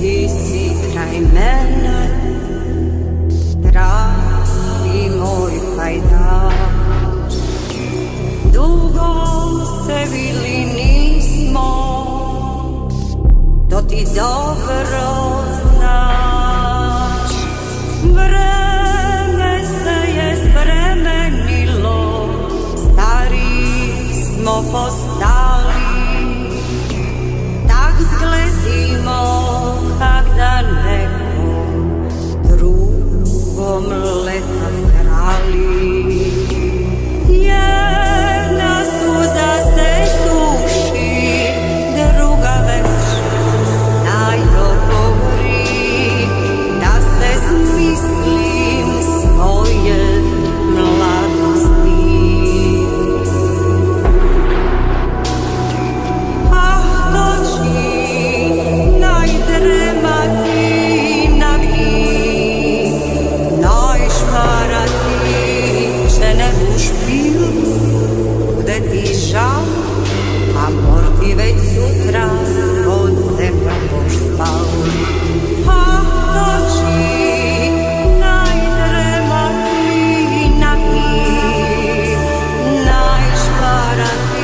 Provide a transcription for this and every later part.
Ti si kraj mene, dragi moj pajdaš. Dugo se bili nismo, to ti dobro znaš. Vreme se je spremenilo, stari smo postali. Tak zgledimo kak da nekom drugom leta krali. Jedna suza se suši, druga već najgovori. Da se smislim svoje mladosti. Žal, a morti već sutra pod zemljom boš spal. A noći najdremati na njih, najšparati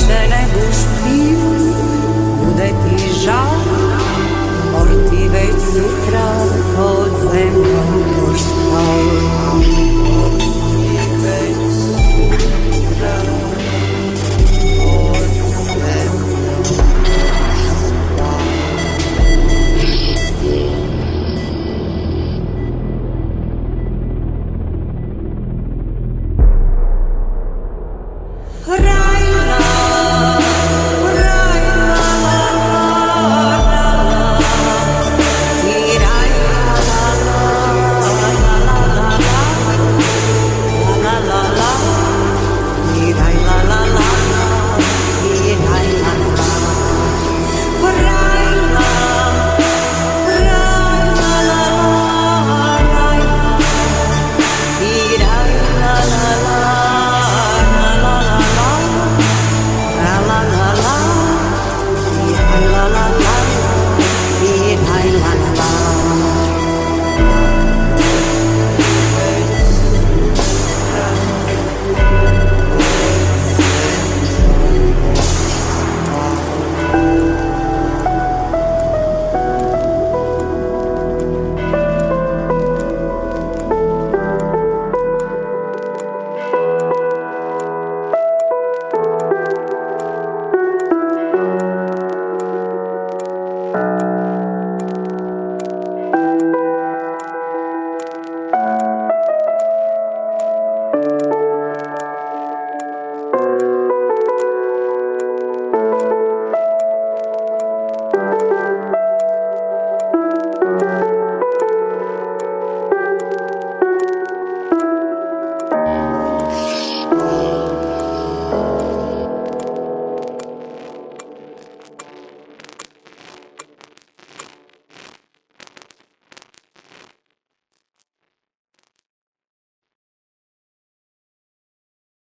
će ne buš pil. Bude ti žal, morti već sutra pod zemljom boš spal.